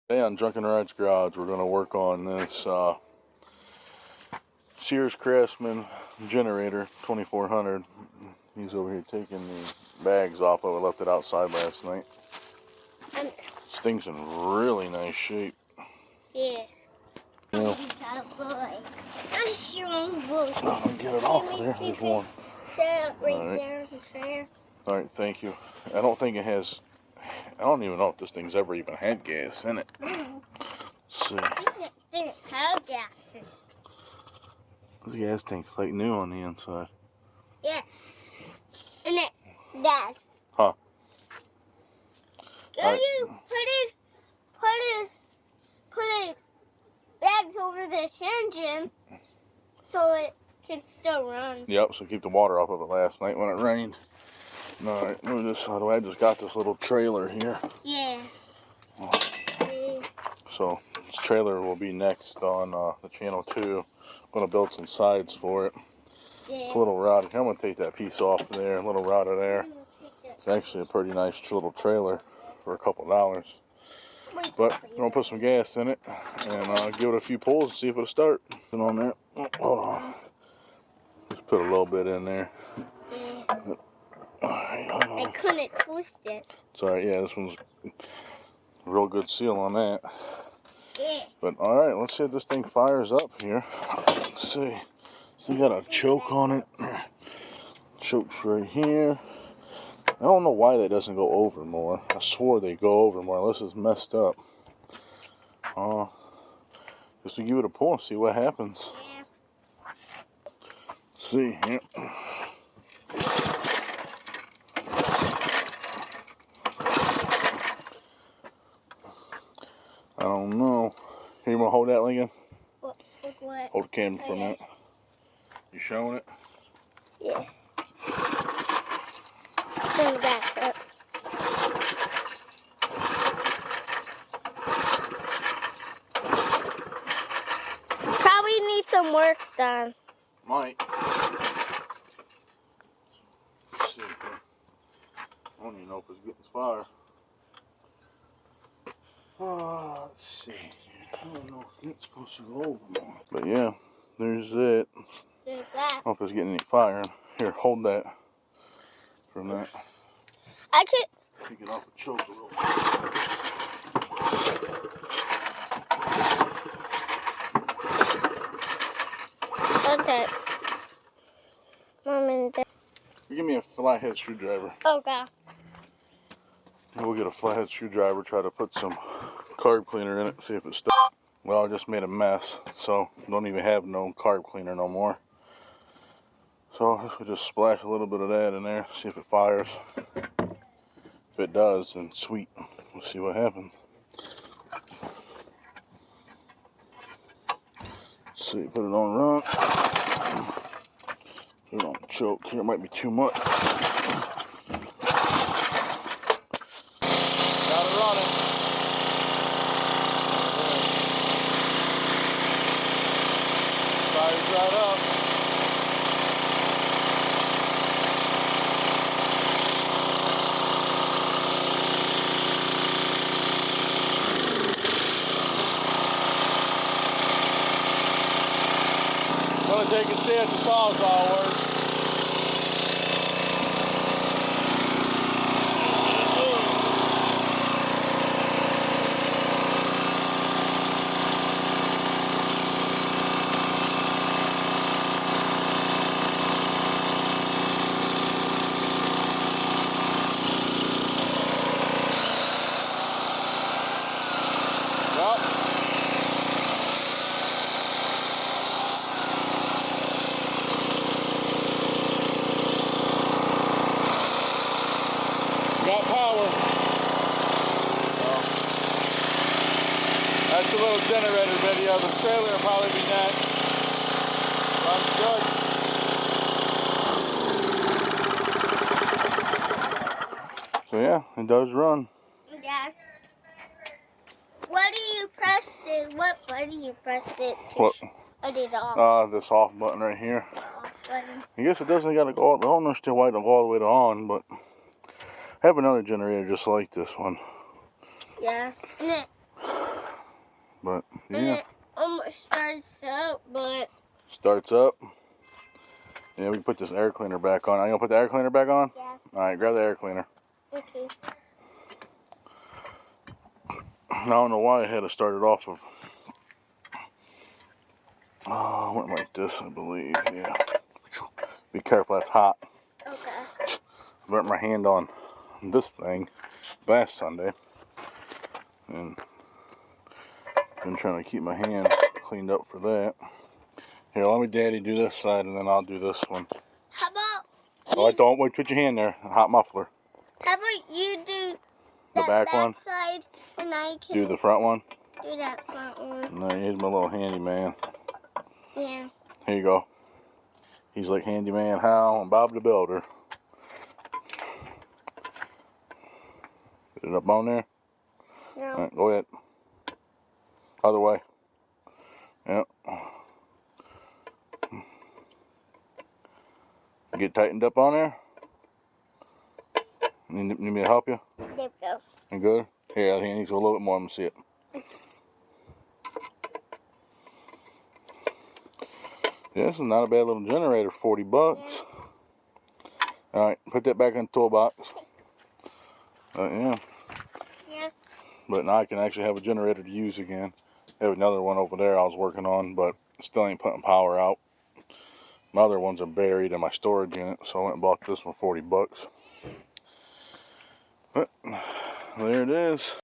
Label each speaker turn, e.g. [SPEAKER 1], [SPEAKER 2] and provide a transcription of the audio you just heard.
[SPEAKER 1] Today on Drunken Rides Garage, we're going to work on this Sears Craftsman generator 2400. He's over here taking the bags off of it. Left it outside last night. This thing's in really nice shape.
[SPEAKER 2] Yeah.
[SPEAKER 1] Yeah.
[SPEAKER 2] I'm strong boy.
[SPEAKER 1] I'll get it off of there. There's one.
[SPEAKER 2] Set right
[SPEAKER 1] All right.
[SPEAKER 2] there.
[SPEAKER 1] Alright, thank you. I don't think it has... I don't even know if this thing's ever even had gas in it. Let's see.
[SPEAKER 2] It has gas.
[SPEAKER 1] The gas tank's like new on the inside.
[SPEAKER 2] Yeah. And it, Dad.
[SPEAKER 1] Huh.
[SPEAKER 2] Can you put it bags over this engine so it can still run?
[SPEAKER 1] Yep, so keep the water off of it last night when it rained. Alright, move this out of the way. I just got this little trailer here.
[SPEAKER 2] Yeah.
[SPEAKER 1] So, this trailer will be next on the channel too. I'm going to build some sides for it.
[SPEAKER 2] Yeah.
[SPEAKER 1] It's a little rowdy. I'm going to take that piece off there, a little rowdy there. It's actually a pretty nice little trailer for a couple dollars. But I'm going to put some gas in it and give it a few pulls and see if it'll start. Put on there. Oh, hold on. Just put a little bit in there.
[SPEAKER 2] Yeah.
[SPEAKER 1] Alright,
[SPEAKER 2] I couldn't twist it.
[SPEAKER 1] It's alright, yeah, this one's a real good seal on that.
[SPEAKER 2] Yeah.
[SPEAKER 1] But alright, let's see if this thing fires up here. Let's see. So you got a choke on it. Choke's right here. I don't know why that doesn't go over more. I swore they go over more unless it's messed up. Just to give it a pull and see what happens.
[SPEAKER 2] Yeah.
[SPEAKER 1] Let's see here. I don't know. Here, you want to hold that, Lincoln?
[SPEAKER 2] What?
[SPEAKER 1] Hold the camera for a minute. You showing it?
[SPEAKER 2] Yeah. Bring that up. Probably need some work done.
[SPEAKER 1] Might. Let's see here. I don't even know if it's getting fire. Let's see here. I don't know if it's supposed to go over more. But yeah, there's it.
[SPEAKER 2] There's that.
[SPEAKER 1] I don't know if it's getting any fire. Here, hold that for a minute.
[SPEAKER 2] I could.
[SPEAKER 1] Take it off the choke a little bit.
[SPEAKER 2] Okay. Mom and Dad.
[SPEAKER 1] Give me a flathead screwdriver.
[SPEAKER 2] Okay.
[SPEAKER 1] We'll get a flathead screwdriver, try to put some carb cleaner in it, see if it starts. Well, I just made a mess, so don't even have no carb cleaner no more. So we'll just splash a little bit of that in there, see if it fires. If it does, then sweet. We'll see what happens. Let's see, put it on run. Put it on choke. Here, it might be too much. Got it running. Fires right up. I'm gonna take and see if the sawzall works. Got power. So, that's a little generator video. The trailer will probably be next. Runs good. So yeah, it does run.
[SPEAKER 2] Yeah. What do you press it? What button you press it?
[SPEAKER 1] What?
[SPEAKER 2] Shut it off.
[SPEAKER 1] This off button right here.
[SPEAKER 2] Off button.
[SPEAKER 1] I guess it doesn't gotta go. I don't understand why it don't go all the way to on, but I have another generator just like this one.
[SPEAKER 2] Yeah. And it
[SPEAKER 1] But
[SPEAKER 2] And
[SPEAKER 1] yeah,
[SPEAKER 2] it almost starts up, but
[SPEAKER 1] starts up. Yeah, we can put this air cleaner back on. Are you gonna put the air cleaner back on?
[SPEAKER 2] yeah.
[SPEAKER 1] All right, grab the air cleaner.
[SPEAKER 2] Okay.
[SPEAKER 1] I don't know why I had to start it off of. Oh, went like this, I believe. Yeah. Be careful, that's hot.
[SPEAKER 2] Okay.
[SPEAKER 1] Burnt my hand on this thing last Sunday, and been trying to keep my hand cleaned up for that. Here, let me Daddy do this side, and then I'll do this one.
[SPEAKER 2] How about
[SPEAKER 1] Oh, don't wait, put your hand there. Hot muffler.
[SPEAKER 2] how about you do
[SPEAKER 1] The
[SPEAKER 2] that
[SPEAKER 1] back one?
[SPEAKER 2] side and I can
[SPEAKER 1] Do the front one.
[SPEAKER 2] do that front one.
[SPEAKER 1] No, here's my little handyman.
[SPEAKER 2] Yeah.
[SPEAKER 1] Here you go. He's like Handyman Hal and Bob the Builder. Get it up on there.
[SPEAKER 2] No.
[SPEAKER 1] All right, go ahead. Other way. Yep. Get tightened up on there. Need me to help you?
[SPEAKER 2] There we go.
[SPEAKER 1] You good? Here, I think it needs a little bit more. Let me see it. Yeah, this is not a bad little generator. 40 bucks.
[SPEAKER 2] Yeah.
[SPEAKER 1] All right, put that back in the toolbox. Yeah.
[SPEAKER 2] Yeah.
[SPEAKER 1] But now I can actually have a generator to use again. I have another one over there I was working on, but still ain't putting power out. My other ones are buried in my storage unit, so I went and bought this one for 40 bucks. But there it is.